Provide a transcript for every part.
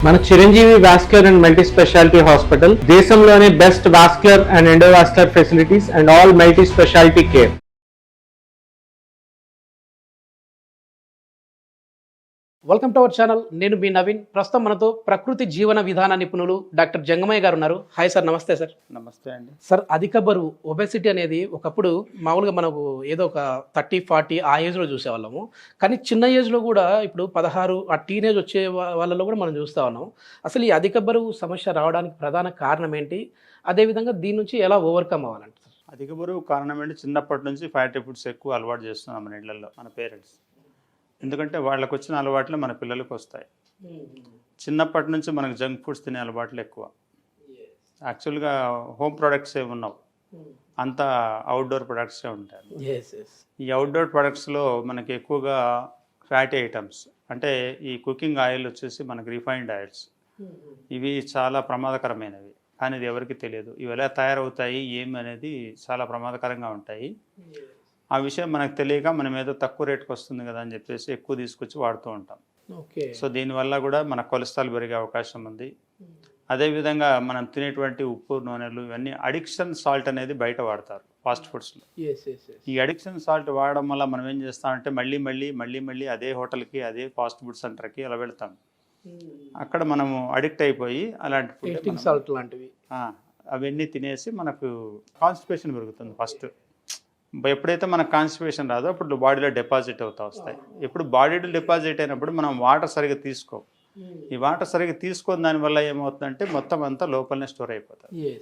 మన Chiranjeevi vascular and multi speciality hospital దేశంలోనే best vascular and endovascular facilities and all multi speciality care. Welcome to our channel. నేను మీ నవీన్. ప్రస్తుతం మనతో ప్రకృతి జీవన విధాన నిపుణులు డాక్టర్ జంగమయ్య గారు ఉన్నారు. Hi sir. నమస్తే సార్. నమస్తే అండి. సార్, అధిక బరువు ఒబెసిటీ అనేది ఒకప్పుడు మామూలుగా మనకు ఏదో ఒక 30-40 ఆ ఏజ్లో చూసేవాళ్ళము. కానీ చిన్న ఏజ్లో కూడా ఇప్పుడు 16 ఆ టీనేజ్ వచ్చే వాళ్ళలో కూడా మనం చూస్తూ ఉన్నాం. అసలు ఈ అధిక బరువు సమస్య రావడానికి ప్రధాన కారణం ఏంటి? అదేవిధంగా దీని నుంచి ఎలా ఓవర్కమ్ అవ్వాలంటే? అధిక బరువు కారణం ఏంటి? చిన్నప్పటి నుంచి ఫ్యాటీ ఫుడ్స్ ఎక్కువ అలవాటు చేస్తున్నాం మన ఇళ్లలో, మన పేరెంట్స్. ఎందుకంటే వాళ్ళకు వచ్చిన అలవాట్లు మన పిల్లలకు వస్తాయి. చిన్నప్పటి నుంచి మనకు జంక్ ఫుడ్స్ తినే అలవాట్లు ఎక్కువ. యాక్చువల్గా హోమ్ ప్రొడక్ట్స్ ఏమి ఉన్నావు, అంతా అవుట్డోర్ ప్రొడక్ట్సే ఉంటాయి. ఈ అవుట్డోర్ ప్రొడక్ట్స్లో మనకి ఎక్కువగా ఫ్యాటీ ఐటమ్స్, అంటే ఈ కుకింగ్ ఆయిల్ వచ్చేసి మనకి రిఫైన్డ్ ఆయిల్స్, ఇవి చాలా ప్రమాదకరమైనవి. కానీ ఇది ఎవరికి తెలియదు. ఇవి ఎలా తయారవుతాయి ఏమి అనేది చాలా ప్రమాదకరంగా ఉంటాయి. ఆ విషయం మనకు తెలియక మనం ఏదో తక్కువ రేటుకి వస్తుంది కదా అని చెప్పేసి ఎక్కువ తీసుకొచ్చి వాడుతూ ఉంటాం. సో దీనివల్ల కూడా మన కొలెస్ట్రాల్ పెరిగే అవకాశం ఉంది. అదేవిధంగా మనం తినేటువంటి ఉప్పు, నూనెలు, ఇవన్నీ అడిక్షన్ సాల్ట్ అనేది బయట వాడతారు ఫాస్ట్ ఫుడ్స్లో. ఈ అడిక్షన్ సాల్ట్ వాడడం వల్ల మనం ఏం చేస్తామంటే మళ్ళీ అదే హోటల్కి, అదే ఫాస్ట్ ఫుడ్ సెంటర్కి అలా వెళ్తాం. అక్కడ మనము అడిక్ట్ అయిపోయి అలాంటి ఫుడ్ సాల్ట్ లాంటివి అవన్నీ తినేసి మనకు కాన్స్టిపేషన్ పెరుగుతుంది. ఫస్ట్ ఎప్పుడైతే మనకు కాన్స్టిపేషన్ రాదో అప్పుడు బాడీలో డిపాజిట్ అవుతా వస్తాయి. ఎప్పుడు బాడీలో డిపాజిట్ అయినప్పుడు మనం వాటర్ సరిగ్గా తీసుకోం. ఈ వాటర్ సరిగ్గా తీసుకొని దానివల్ల ఏమవుతుందంటే మొత్తం అంతా లోపలనే స్టోర్ అయిపోతుంది.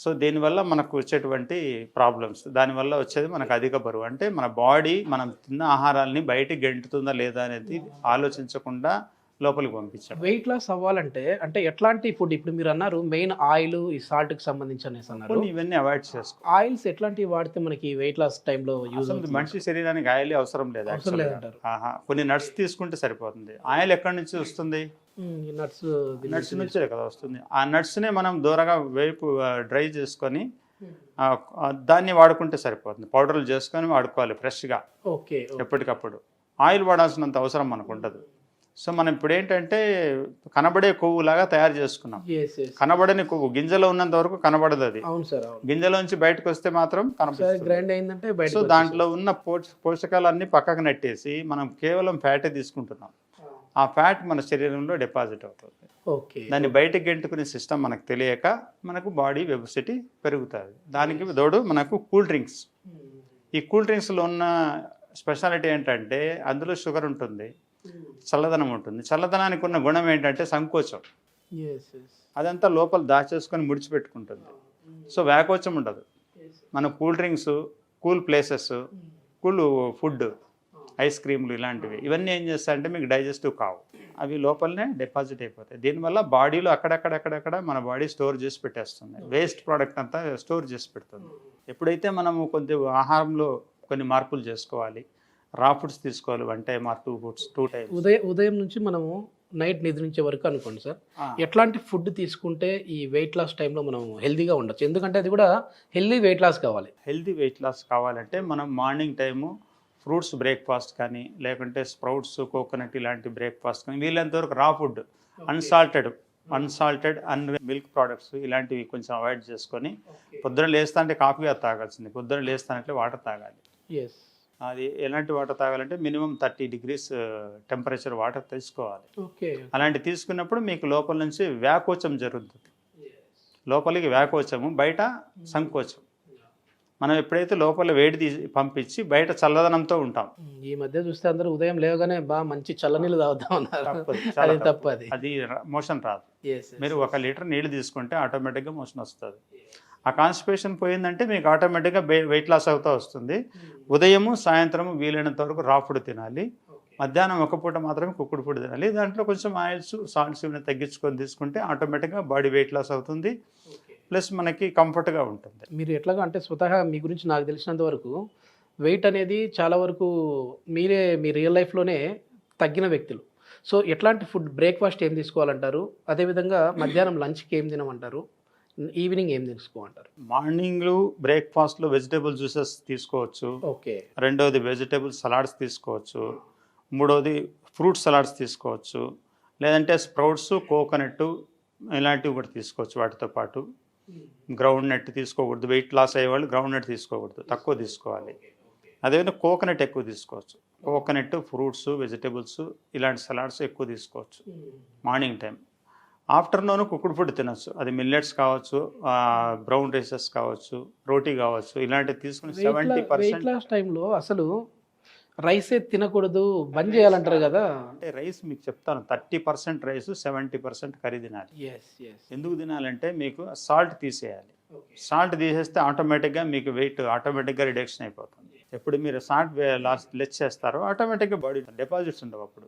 సో దీనివల్ల మనకు వచ్చేటువంటి ప్రాబ్లమ్స్, దానివల్ల వచ్చేది మనకు అధిక బరువు. అంటే మన బాడీ మనం తిన్న ఆహారాన్ని బయటికి గెంటుతుందా లేదా అనేది ఆలోచించకుండా లోపలికి పంపించాం. వెయిట్ లాస్ అవ్వాలంటే అంటే ఎట్లాంటి ఫుడ్? ఇప్పుడు మీరు అన్నారు మెయిన్ ఆయిల్, ఈ సాల్ట్ కి సంబంధించి అనేసి అన్నారు. ఇవన్నీ అవాయిడ్ చేసుకో. ఆయిల్స్ ఎట్లాంటివి వాడితే మనకి వెయిట్ లాస్ టైంలో యూజ్ అవుతుంది? మనిషి శరీరానికి ఆయిల్ అవసరం లేదు. కొన్ని నట్స్ తీసుకుంటే సరిపోతుంది. ఆయిల్ ఎక్కడి నుంచి వస్తుంది? నట్స్ నుంచే కదా వస్తుంది. ఆ నట్స్నే మనం దూరంగా వేపు డ్రై చేసుకొని దాన్ని వాడుకుంటే సరిపోతుంది. పౌడర్లు చేసుకొని వాడుకోవాలి ఫ్రెష్గా ఎప్పటికప్పుడు. ఆయిల్ వాడాల్సినంత అవసరం మనకు ఉండదు. సో మనం ఇప్పుడు ఏంటంటే కనబడే కొవ్వులాగా తయారు చేసుకున్నాం. కనబడని కొవ్వు గింజలో ఉన్నంత వరకు కనబడదు. అది గింజలోంచి బయటకు వస్తే మాత్రం కనబడుతుంది. సో దాంట్లో ఉన్న పోషకాలన్నీ పక్కకు నెట్టేసి మనం కేవలం ఫ్యాటే తీసుకుంటున్నాం. ఆ ఫ్యాట్ మన శరీరంలో డిపాజిట్ అవుతుంది. దాన్ని బయటకు గెంటుకునే సిస్టమ్ మనకు తెలియక మనకు బాడీ ఒబెసిటీ పెరుగుతుంది. దానికి తోడు మనకు కూల్ డ్రింక్స్. ఈ కూల్ డ్రింక్స్లో ఉన్న స్పెషాలిటీ ఏంటంటే అందులో షుగర్ ఉంటుంది, చల్లదనం ఉంటుంది. చల్లదనానికి ఉన్న గుణం ఏంటంటే సంకోచం. అదంతా లోపల దాచేసుకొని ముడిచిపెట్టుకుంటుంది. సో వ్యాకోచం ఉండదు. మన cool drinks, cool places, cool food, ice క్రీములు ఇలాంటివి ఇవన్నీ ఏం చేస్తాయంటే మీకు డైజెస్టివ్ కావు. అవి లోపలనే డిపాజిట్ అయిపోతాయి. దీనివల్ల బాడీలో అక్కడక్కడ మన బాడీ స్టోర్ చేసి పెట్టేస్తుంది. వేస్ట్ ప్రోడక్ట్ అంతా స్టోర్ చేసి పెడుతుంది. ఎప్పుడైతే మనము కొంత ఆహారంలో కొన్ని మార్పులు చేసుకోవాలి, రా ఫుడ్స్ తీసుకోవాలి, 1 టైమ్ ఆర్ 2 ఫుడ్స్ 2 టైమ్స్. ఉదయం నుంచి మనము నైట్ నిద్రించే వరకు అనుకోండి సార్, ఎట్లాంటి ఫుడ్ తీసుకుంటే ఈ వెయిట్ లాస్ టైంలో మనం హెల్తీగా ఉండొచ్చు? ఎందుకంటే అది కూడా హెల్తీ వెయిట్ లాస్ కావాలి. హెల్తీ వెయిట్ లాస్ కావాలంటే మనం మార్నింగ్ టైము ఫ్రూట్స్ బ్రేక్ఫాస్ట్ కానీ, లేకుంటే స్ప్రౌట్స్, కోకోనట్ ఇలాంటి బ్రేక్ఫాస్ట్ కానీ, వీళ్ళంతవరకు raw food, unsalted and milk products ఇలాంటివి కొంచెం అవాయిడ్ చేసుకొని, పొద్దున లేస్తానంటే కాఫీ తాగాల్సింది, పొద్దున లేస్తానంటే వాటర్ తాగాలి. అది ఎలాంటి వాటర్ తాగాలంటే మినిమం 30 degrees టెంపరేచర్ వాటర్ తీసుకోవాలి. అలాంటి తీసుకున్నప్పుడు మీకు లోపల నుంచి వ్యాకోచం జరుగుతుంది. లోపలికి వ్యాకోచము, బయట సంకోచం. మనం ఎప్పుడైతే లోపల వేడి పంపించి బయట చల్లదనంతో ఉంటాం. ఈ మధ్య చూస్తే అందరూ ఉదయం లేవగానే మంచి చల్లనీళ్ళు తాగుతాం అన్నారు. అది మోషన్ రాదు. మీరు 1 లీటర్ నీళ్ళు తీసుకుంటే ఆటోమేటిక్గా మోషన్ వస్తుంది. ఆ కాన్స్టిపేషన్ పోయిందంటే మీకు ఆటోమేటిక్గా వెయిట్ లాస్ అవుతూ వస్తుంది. ఉదయము సాయంత్రము వీలైనంత వరకు రా ఫుడ్ తినాలి. మధ్యాహ్నం 1 పూట మాత్రమే కుక్కుడు ఫుడ్ తినాలి. దాంట్లో కొంచెం ఆయిల్స్, సాల్ట్స్ ఇవన్నీ తగ్గించుకొని తీసుకుంటే ఆటోమేటిక్గా బాడీ వెయిట్ లాస్ అవుతుంది. ప్లస్ మనకి కంఫర్ట్గా ఉంటుంది. మీరు ఎట్లాగా అంటే స్వతహా మీ గురించి నాకు తెలిసినంత వరకు వెయిట్ అనేది చాలా వరకు మీ రియల్ లైఫ్లోనే తగ్గిన వ్యక్తులు. సో ఎట్లాంటి ఫుడ్, బ్రేక్ఫాస్ట్ ఏం తీసుకోవాలంటారు? అదేవిధంగా మధ్యాహ్నం లంచ్కి ఏం తినమంటారు? ఈవినింగ్ ఏం తీసుకోమంటారు? మార్నింగ్ బ్రేక్ఫాస్ట్లో వెజిటేబుల్ జ్యూసెస్ తీసుకోవచ్చు. రెండవది వెజిటేబుల్ సలాడ్స్ తీసుకోవచ్చు. మూడవది ఫ్రూట్ సలాడ్స్ తీసుకోవచ్చు. లేదంటే స్ప్రౌట్స్, కోకోనట్ ఇలాంటివి కూడా తీసుకోవచ్చు. వాటితో పాటు గ్రౌండ్ నట్ తీసుకోకూడదు. వెయిట్ లాస్ అయ్యేవాళ్ళు గ్రౌండ్ నట్ తీసుకోకూడదు, తక్కువ తీసుకోవాలి. అదేవిధంగా కోకోనట్ ఎక్కువ తీసుకోవచ్చు. కోకోనట్, ఫ్రూట్స్, వెజిటేబుల్స్ ఇలాంటి సలాడ్స్ ఎక్కువ తీసుకోవచ్చు morning time. Afternoon cooked food తినచ్చు. అది మిల్లెట్స్ కావచ్చు, బ్రౌన్ రైసెస్ కావచ్చు, రోటీ కావచ్చు, ఇలాంటివి తీసుకుని 70% వెయిట్ లాస్ టైంలో అసలు రైసే తినకూడదు, బంద్ చేయాలంటారు కదా. అంటే రైస్ మీకు చెప్తాను, 30% రైస్, 70% కర్రీ తినాలి. ఎందుకు తినాలంటే మీకు సాల్ట్ తీసేయాలి. సాల్ట్ తీసేస్తే ఆటోమేటిక్గా మీకు వెయిట్ ఆటోమేటిక్గా రిడక్షన్ అయిపోతుంది. ఎప్పుడు మీరు సాల్ట్ లెస్ చేస్తారో ఆటోమేటిక్గా బాడీ డిపాజిట్స్ ఉండవు, అప్పుడు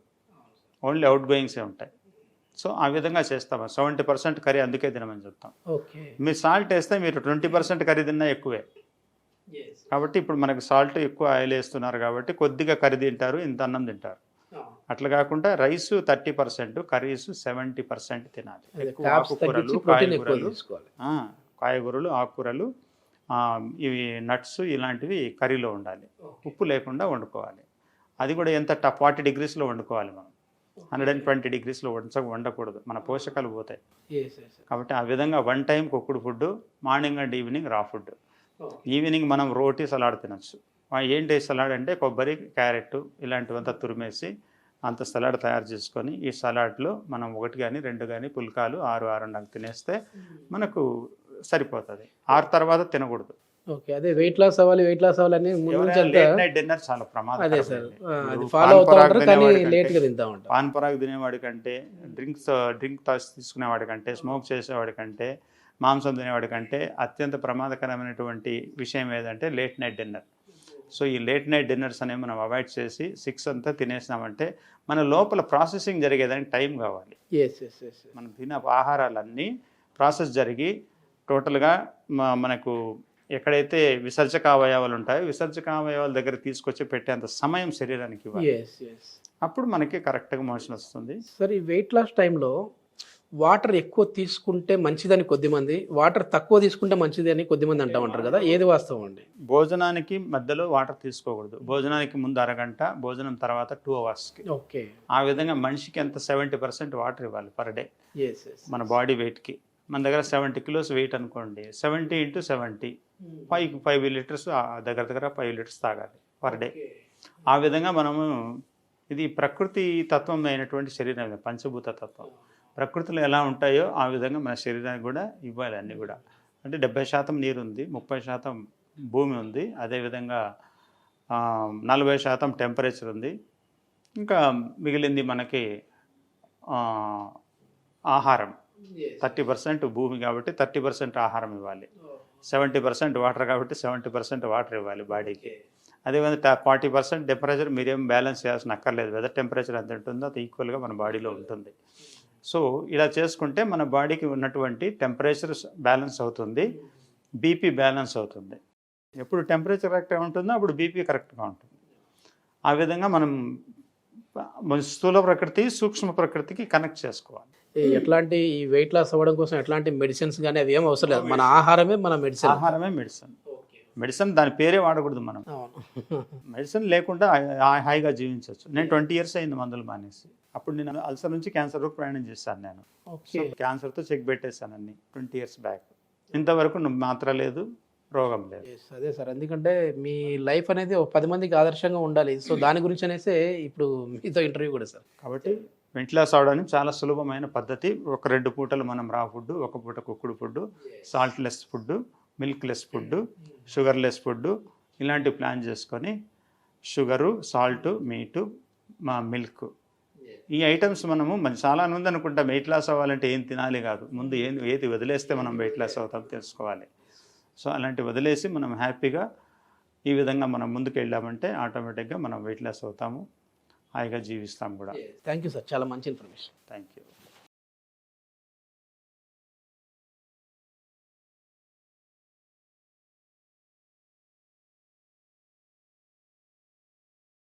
ఓన్లీ అవుట్ గోయింగ్సే ఉంటాయి. సో ఆ విధంగా చేస్తాము. 70% కర్రీ అందుకే తినమని చెప్తాం. మీరు సాల్ట్ వేస్తే మీరు 20% కర్రీ తిన్నా ఎక్కువే. కాబట్టి ఇప్పుడు మనకు సాల్ట్ ఎక్కువ ఆయిల్ వేస్తున్నారు కాబట్టి కొద్దిగా కర్రీ తింటారు, ఇంత అన్నం తింటారు. అట్లా కాకుండా రైస్ 30%, కర్రీస్ 70% తినాలి. ఎక్కువ ఆకుకూరలు, కాయగూరలు, ఆకుకూరలు, ఇవి నట్స్ ఇలాంటివి కర్రీలో ఉండాలి. ఉప్పు లేకుండా వండుకోవాలి. అది కూడా ఎంత 40 degreesలో వండుకోవాలి. మనం 120 degreesలో వండకూడదు, మన పోషకాలు పోతాయి. కాబట్టి ఆ విధంగా 1 time cooked food, morning and evening రా ఫుడ్. ఈవినింగ్ మనం రోటీ, సలాడ్ తినచ్చు. ఏంటి సలాడ్ అంటే కొబ్బరి, క్యారెట్ ఇలాంటివంతా తురిమేసి అంత సలాడ్ తయారు చేసుకొని ఈ సలాడ్లో మనం 1 కానీ 2 కానీ పుల్కాలు 6-6.5 తినేస్తే మనకు సరిపోతుంది. 6 తర్వాత తినకూడదు. ఓకే, అదే వెయిట్ లాస్ అవ్వాలి అని డిన్నర్ చాలా ప్రమాదం. పాన్ పరాగ్ తినేవాడి కంటే, డ్రింక్ తీసుకునేవాడి కంటే, స్మోక్ చేసేవాడి కంటే, మాంసం తినేవాడి కంటే అత్యంత ప్రమాదకరమైనటువంటి విషయం ఏదంటే లేట్ నైట్ డిన్నర్. సో ఈ లేట్ నైట్ డిన్నర్స్ అనేవి మనం అవాయిడ్ చేసి 6 అంతా తినేసినామంటే మన లోపల ప్రాసెసింగ్ జరిగేదానికి టైం కావాలి. మనం తినే ఆహారాలన్నీ ప్రాసెస్ జరిగి టోటల్గా మనకు ఎక్కడైతే విసర్జక అవయవాలు ఉంటాయో విసర్జక అవయవాల దగ్గర తీసుకొచ్చి పెట్టేంత సమయం శరీరానికి ఇవ్వాలి. అప్పుడు మనకి కరెక్ట్గా మోషన్ వస్తుంది. సరే, ఈ వెయిట్ లాస్ టైంలో వాటర్ ఎక్కువ తీసుకుంటే మంచిదని కొద్దిమంది, వాటర్ తక్కువ తీసుకుంటే మంచిది అని కొద్దిమంది అంటా ఉంటారు కదా, ఏది వాస్తవం అండి? భోజనానికి మధ్యలో వాటర్ తీసుకోకూడదు. భోజనానికి ముందు అరగంట, భోజనం తర్వాత 2 hours. ఓకే, ఆ విధంగా మనిషికి ఎంత 70% వాటర్ ఇవ్వాలి పర్ డే మన బాడీ వెయిట్కి. మన దగ్గర 70 kilos వెయిట్ అనుకోండి, 70 × 70 5 liters, దగ్గర 5 liters తాగాలి పర్ డే. ఆ విధంగా మనము, ఇది ప్రకృతి తత్వం అయినటువంటి శరీరం, పంచభూత తత్వం. ప్రకృతిలో ఎలా ఉంటాయో ఆ విధంగా మన శరీరానికి కూడా ఇవ్వాలి అన్నీ కూడా. అంటే 70% నీరు ఉంది, 30% భూమి ఉంది, అదేవిధంగా 40% టెంపరేచర్ ఉంది, ఇంకా మిగిలింది మనకి ఆహారం. 30% భూమి కాబట్టి 30% ఆహారం ఇవ్వాలి, 70% వాటర్ కాబట్టి 70% వాటర్ ఇవ్వాలి బాడీకి. అదేవిధంగా 40% టెంపరేచర్ మీరేం బ్యాలెన్స్ చేయాల్సిన అక్కర్లేదు. వెదర్ టెంపరేచర్ ఎంత ఉంటుందో అది ఈక్వల్గా మన బాడీలో ఉంటుంది. సో ఇలా చేసుకుంటే మన బాడీకి ఉన్నటువంటి టెంపరేచర్ బ్యాలెన్స్ అవుతుంది, బీపీ బ్యాలెన్స్ అవుతుంది. ఎప్పుడు టెంపరేచర్ కరెక్ట్గా ఉంటుందో అప్పుడు బీపీ కరెక్ట్గా ఉంటుంది. ఆ విధంగా మనం స్థూల ప్రకృతి, సూక్ష్మ ప్రకృతికి కనెక్ట్ చేసుకోవాలి. ఎట్లాంటి ఈ వెయిట్ లాస్ అవ్వడం కోసం ఎట్లాంటి మెడిసిన్స్ కానీ అవి ఏం అవసరం లేదు, మన ఆహారమే మన మెడిసిన్. ఆహారమే మెడిసిన్. మెడిసిన్ దాని పేరే వాడకూడదు మనం. మెడిసిన్ లేకుండా హాయిగా జీవించవచ్చు. నేను 20 years అయింది మందులు మానేసి. అప్పుడు నేను అల్సర్ నుంచి క్యాన్సర్ వరకు ప్రయాణం చేశాను. నేను క్యాన్సర్తో చెక్ పెట్టేశాను అన్ని 20 years బ్యాక్. ఇంతవరకు మాత్ర లేదు, రోగం లేదు. అదే సార్, ఎందుకంటే మీ లైఫ్ అనేది 10 మందికి ఆదర్శంగా ఉండాలి. సో దాని గురించి అనేసి ఇప్పుడు మీతో ఇంటర్వ్యూ కూడా సార్. కాబట్టి వెయిట్ లాస్ అవడానికి చాలా సులభమైన పద్ధతి. 1-2 పూటలు మనం రా ఫుడ్, 1 పూట cooked food, salt less food, milk less food, sugar less food ఇలాంటివి ప్లాన్ చేసుకొని షుగరు, సాల్ట్, మీటు, మిల్క్ ఈ ఐటమ్స్ మనము చాలా మంది అనుకుంటాం వెయిట్ లాస్ అవ్వాలంటే ఏం తినాలి కాదు, ముందు ఏది వదిలేస్తే మనం వెయిట్ లాస్ అవుతాం తెలుసుకోవాలి. సో అలాంటి వదిలేసి మనం హ్యాపీగా ఈ విధంగా మనం ముందుకు వెళ్ళామంటే ఆటోమేటిక్గా మనం వెయిట్ లాస్ అవుతాము, హాయిగా జీవిస్తాం కూడా. థ్యాంక్ యూ సార్, చాలా మంచి ఇన్ఫర్మేషన్. Thank you.